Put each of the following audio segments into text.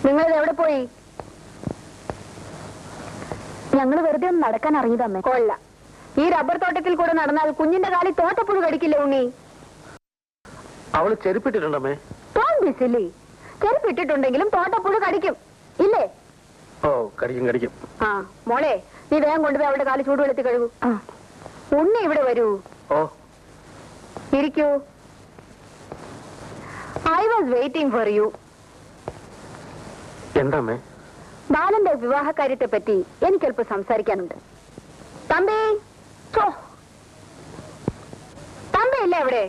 നിങ്ങൾ എവിടെ പോയി? ഞങ്ങൾ വെറുതെ ഒന്ന് നടക്കാൻ ഇറങ്ങിയതമ്മേ. കൊള്ള, ഈ റബ്ബർ തോട്ടത്തിൽ കൂടെ നടന്നാൽ കുഞ്ഞിന്റെ കാലിൽ തോട്ടപ്പുഴു കടിക്കില്ല ഉണ്ണി. അവള് ചെരുപ്പിട്ടിട്ടുണ്ടമ്മേ. ചെരുപ്പിട്ടിട്ടുണ്ടെങ്കിലും തോട്ടപ്പുഴു കടിക്കും ഇല്ലേ? ഓ, കടിക്കും കടിക്കും. ആ മോളെ, നീ വേഗം കൊണ്ടുപോയി അവളുടെ കാല് ചൂടുവെള്ളത്തിൽ കഴുകൂ. ഉണ്ണി ഇവിടെ വരൂ. ഓ, ഇരിക്കൂ. I was waiting for you. എന്താമ്മേ? ബാലന്റെ വിവാഹ കാര്യത്തെ പറ്റി എനിക്കല്പം സംസാരിക്കാനുണ്ട്. തമ്പി, തമ്പി ഇല്ല എവിടെ?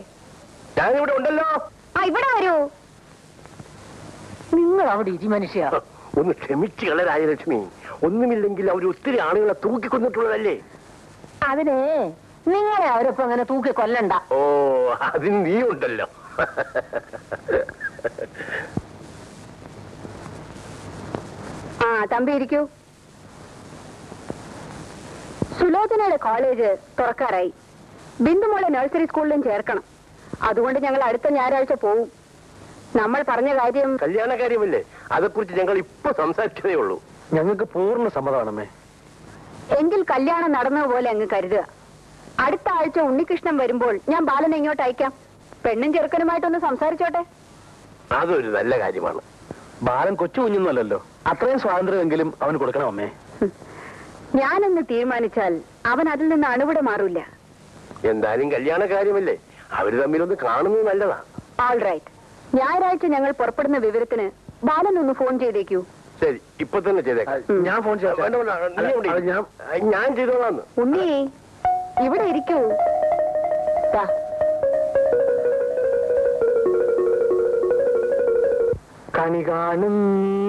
ഞാനിവിടെ ഉണ്ടല്ലോ. ആ, ഇവിടെ വരൂ. നിങ്ങൾ അവിടെ ഇരി മനുഷ്യ. ഒന്ന് ക്ഷമിച്ചു കള രാജലക്ഷ്മി. ഒന്നുമില്ലെങ്കിൽ അവർ ഒത്തിരി ആളുകളെ തൂക്കിക്കൊന്നിട്ടുള്ളതല്ലേ. അതിന് നിങ്ങളെ അവരൊപ്പം അങ്ങനെ തൂക്കി കൊല്ലണ്ട. ഓ, അതിന് നീ ഉണ്ടല്ലോ. ആ, തമ്പി ഇരിക്കൂ. സുലോചനയുടെ കോളേജ് തുറക്കാറായി. ബിന്ദുമോളെ നഴ്സറി സ്കൂളിലും ചേർക്കണം. അതുകൊണ്ട് ഞങ്ങൾ അടുത്ത ഞായറാഴ്ച പോവും. നമ്മൾ പറഞ്ഞ കാര്യം കല്യാണ കാര്യമല്ലേ, അതേക്കുറിച്ച് ഞങ്ങൾ ഇപ്പൊ സംസാരിച്ചതേ ഉള്ളൂ. ഞങ്ങൾക്ക് പൂർണ്ണ സമ്മതമാണമ്മേ. എങ്കിൽ കല്യാണം നടന്നതുപോലെ അങ്ങ് കരുതുക. അടുത്ത ആഴ്ച ഉണ്ണികൃഷ്ണൻ വരുമ്പോൾ ഞാൻ ബാലനെ ഇങ്ങോട്ട് അയക്കാം. പെണ്ണും ചെറുക്കനുമായിട്ടൊന്ന് സംസാരിച്ചോട്ടെ. അതൊരു നല്ല കാര്യമാണ്. ബാലൻ കൊച്ചു കുഞ്ഞൊന്നുമല്ലല്ലോ. അത്രയും സ്വാതന്ത്ര്യമെങ്കിലും അവന് കൊടുക്കണം അമ്മേ. ഞാനെന്ന് തീരുമാനിച്ചാൽ അവൻ അതിൽ നിന്ന് അണുവിടെ മാറില്ല. എന്തായാലും കല്യാണ കാര്യമല്ലേ, അവര് തമ്മിലൊന്ന് കാണുന്നത് നല്ലതാ. All right. ഞായറാഴ്ച ഞങ്ങൾ പുറപ്പെടുന്ന വിവരത്തിന് ബാലൻ ഒന്ന് ഫോൺ ചെയ്തേക്കൂ. ശരി, ഇപ്പൊ തന്നെ ചെയ്തേക്കാം. ഞാൻ ഫോൺ ചെയ്യാം. ഞാൻ ചെയ്തോളാന്ന്. ഉണ്ണി, ഇവിടെ ഇരിക്കൂ. കണി കാണും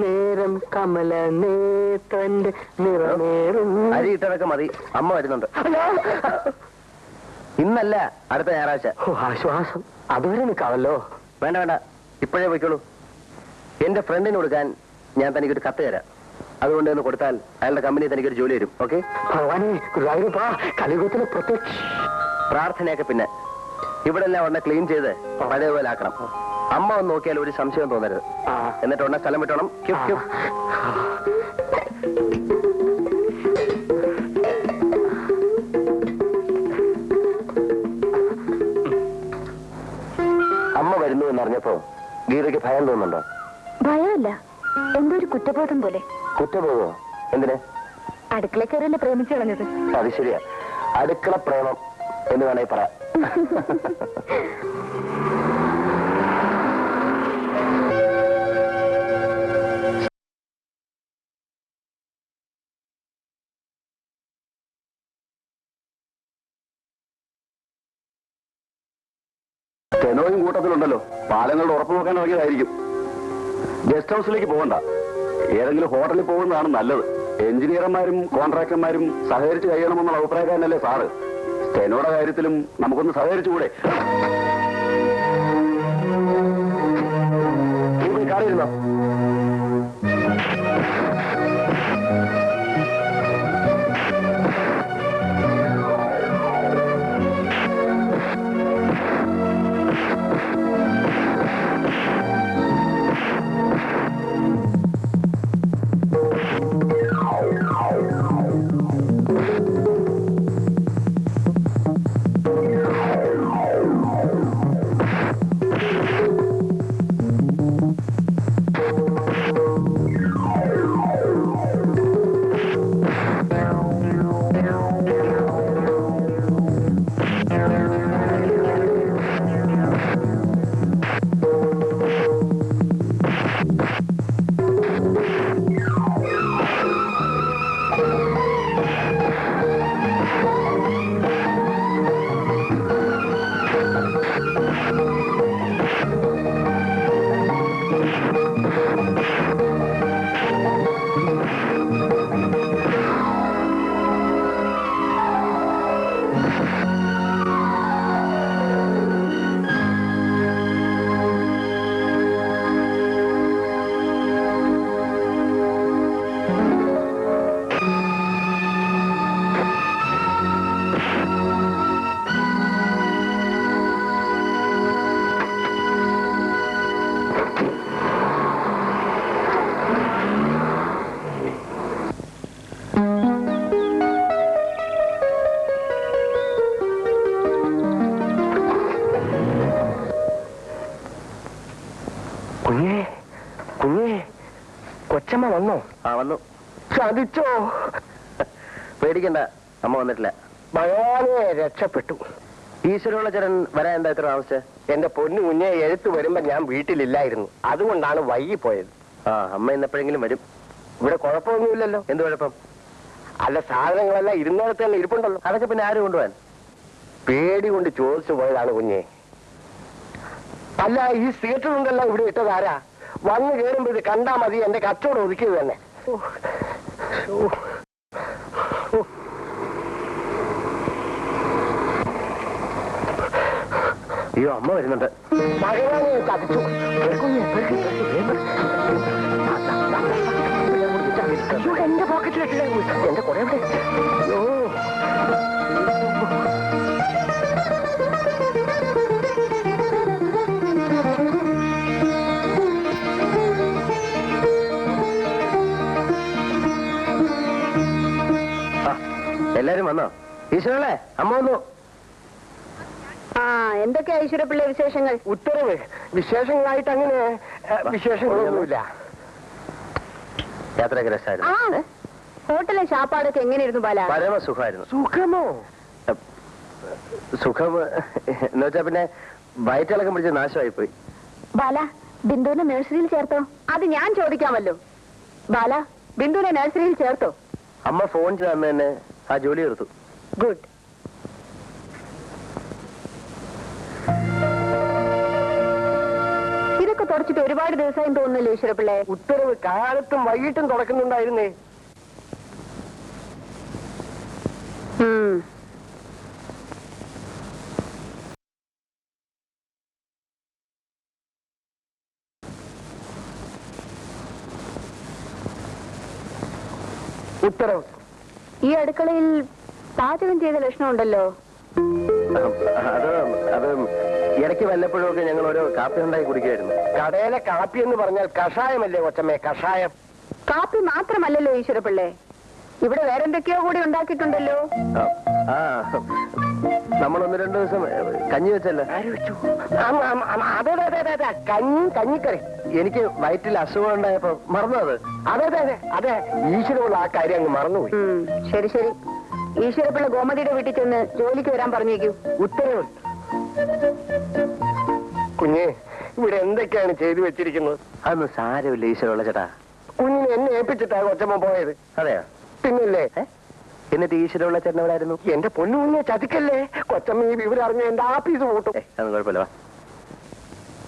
നേരം കമല നേത്രന്റെ നിറമേറും. അരി ഇട്ടതൊക്കെ മതി, അമ്മ വരുന്നുണ്ട്. ഇന്നല്ല, അടുത്ത ഞായറാഴ്ച. ആശ്വാസം, അതുവരെ നിൽക്കാമല്ലോ. വേണ്ട വേണ്ട, ഇപ്പോഴേ പോയിക്കോളൂ. എന്റെ ഫ്രണ്ടിന് കൊടുക്കാൻ ഞാൻ തനിക്കൊരു കത്ത് തരാം. അതുകൊണ്ട് ഒന്ന് കൊടുത്താൽ അയാളുടെ കമ്പനി തനിക്കൊരു ജോലി വരും. ഓക്കെ? പ്രാർത്ഥനയൊക്കെ പിന്നെ. ഇവിടെ എല്ലാം ഉടനെ ക്ലീൻ ചെയ്ത് പഴയപോലെ ആക്കണം. അമ്മ ഒന്ന് നോക്കിയാൽ ഒരു സംശയം തോന്നരുത്. എന്നിട്ട് ഉടനെ സ്ഥലം വിട്ടോണം. അമ്മ വരുന്നു എന്നറിഞ്ഞപ്പോ ഗീതയ്ക്ക് ഭയം തോന്നുന്നുണ്ടോ? ഭയമല്ല, എന്തോ ഒരു കുറ്റബോധം പോലെ. കുറ്റബോധമോ? എന്തിന്? അടുക്കള കയറിയല്ലേ പ്രേമിച്ചു കളഞ്ഞത്. അത് ശരിയാ, അടുക്കള പ്രേമം എന്ന് വേണേ പറയാം. ടെനോയും കൂട്ടത്തിലുണ്ടല്ലോ. പാലങ്ങളുടെ ഉറപ്പ് നോക്കാൻ ഇറങ്ങിയതായിരിക്കും. ഗസ്റ്റ് ഹൗസിലേക്ക് പോകണ്ട, ഏതെങ്കിലും ഹോട്ടലിൽ പോകുന്നതാണ് നല്ലത്. എഞ്ചിനീയർമാരും കോൺട്രാക്ടർമാരും സഹകരിച്ച് കഴിയണമെന്നുള്ള അഭിപ്രായക്കാരനല്ലേ സാറ്. ടെനോയുടെ കാര്യത്തിലും നമുക്കൊന്ന് സഹകരിച്ചുകൂടെ? കാറിയിരുന്നോ? കുഞ്ഞേ കുഞ്ഞേ കൊച്ചമ്മ വന്നോ? ആ വന്നു. ചതിച്ചോ? പേടിക്കണ്ട, അമ്മ വന്നിട്ടില്ല. ഭഗവാനെ രക്ഷപ്പെട്ടു. ഈശ്വരമുള്ള ചേരൻ വരാൻ എന്താ ഇത്ര താമസിച്ചേ? എന്റെ പൊന്നു കുഞ്ഞെ എഴുത്ത് വരുമ്പോ ഞാൻ വീട്ടിലില്ലായിരുന്നു, അതുകൊണ്ടാണ് വൈകിപ്പോയത്. ആ, അമ്മ ഇന്നെപ്പോഴെങ്കിലും വരും. ഇവിടെ കുഴപ്പമൊന്നുമില്ലല്ലോ. എന്ത് കുഴപ്പം? അല്ല, സാധനങ്ങളെല്ലാം ഇരുന്നിടത്ത് തന്നെ ഇരിപ്പുണ്ടല്ലോ. അതൊക്കെ പിന്നെ ആര് കൊണ്ടുപോകാൻ? പേടി കൊണ്ട് ചോദിച്ചു പോയതാണ് കുഞ്ഞെ. അല്ല, ഈ സീറ്റുണ്ടല്ലോ ഇവിടെ ഇട്ടത് ആരാ? വന്ന് കയറുമ്പോ ഇത് കണ്ടാ മതി, എന്റെ കച്ചവടം ഒതുക്കിയത് തന്നെ. അയ്യോ, അമ്മ വരുന്നുണ്ട്. ഭഗവാനെ ചതിച്ചു. അയ്യോ, എന്റെ പോക്കറ്റിലിട്ടില്ലേ? എന്റെ കുറെ എവിടെ? അയ്യോ, എല്ലാരും വന്നോ? ഈശ്വരല്ലേ, അമ്മ വന്നു. ആ, എന്തൊക്കെയാ ഈശ്വരപ്പിള്ളി വിശേഷങ്ങൾ? ഉത്തരവ് വിശേഷങ്ങളായിട്ട് അങ്ങനെ വിശേഷങ്ങളൊന്നുമില്ല. യാത്രയൊക്കെ രസമായിരുന്നു. ആ, ഹോട്ടലിലെ ശാപ്പാടൊക്കെ എങ്ങനെയായിരുന്നു ബാല? പരമസുഖമായിരുന്നു. സുഖമോ? സുഖം എന്ന് വെച്ചാ പിന്നെ വയറ്റിളക്കം പിടിച്ച് നാശമായി പോയി. ബാല, ബിന്ദുവിനെ നഴ്സറിയിൽ ചേർത്തോ? അത് ഞാൻ ചോദിക്കാമല്ലോ. ബാല, ബിന്ദുവിനെ നഴ്സറിയിൽ ചേർത്തോ? അമ്മ ഫോൺ ചെയ്ത് അന്ന് തന്നെ ആ ജോലി തീർത്തു. ഗുഡ്. ഇതൊക്കെ തുടച്ചിട്ട് ഒരുപാട് ദിവസമായി തോന്നുന്നില്ലേ ഈശ്വരപ്പിള്ളേ? ഉത്തരവ് കാലത്തും വൈകിട്ടും തുടക്കുന്നുണ്ടായിരുന്നേ. ഉത്തരവ്, ഈ അടുക്കളയിൽ പാചകം ചെയ്ത ലക്ഷണമുണ്ടല്ലോ. അത് അത് ഇടയ്ക്ക് വല്ലപ്പോഴും ഒക്കെ ഞങ്ങൾ ഓരോ കാപ്പി ഉണ്ടാക്കി കുടിക്കുമായിരുന്നു. കടയിലെ കാപ്പി എന്ന് പറഞ്ഞാൽ കഷായമല്ലേ കൊച്ചമ്മേ? കഷായം. കാപ്പി മാത്രമല്ലല്ലോ ഈശ്വരപ്പിള്ളേ, ഇവിടെ വേറെന്തൊക്കെയോ കൂടി ഉണ്ടാക്കിയിട്ടുണ്ടല്ലോ. ആ, നമ്മൾ ഒന്ന് രണ്ടു ദിവസം കഞ്ഞി വെച്ചല്ലോ. ആര് വെച്ചു? അതെ അതെ അതെ അതെ, കഞ്ഞിക്കറി. എനിക്ക് വയറ്റിൽ അസുഖം ഉണ്ടായപ്പോ മറന്നു അത്. അതെ അതെ അതെ അതെ, ഈശ്വരമുള്ള ആ കാര്യം അങ്ങ് മറന്നുപോയി. ശരി ശരി, ഈശ്വരപ്പിള്ള ഗോമതിയുടെ വീട്ടിൽ ചെന്ന് ജോലിക്ക് വരാൻ പറഞ്ഞേക്കൂ. ഉത്തരവ്. കുഞ്ഞെ, ഇവിടെ എന്തൊക്കെയാണ് ചെയ്തു വെച്ചിരിക്കുന്നത്? അതൊന്നും സാരമില്ല ഈശ്വരമുള്ള ചേട്ടാ. കുഞ്ഞിനെ എന്നെ ഏൽപ്പിച്ചിട്ടാ കൊച്ചമ്മ പോയത്. അതെയോ? പിന്നല്ലേ. എന്നിട്ട് ഈശ്വരമുള്ള ചേട്ടൻ എവിടെ ആയിരുന്നു? എന്റെ പൊന്നു കുഞ്ഞെ ചതിക്കല്ലേ. കൊച്ചമ്മ ഈ വിവരം അറിഞ്ഞ എന്റെ ആപ്പീസ് കൂട്ടും. അതൊന്നും കുഴപ്പമില്ല.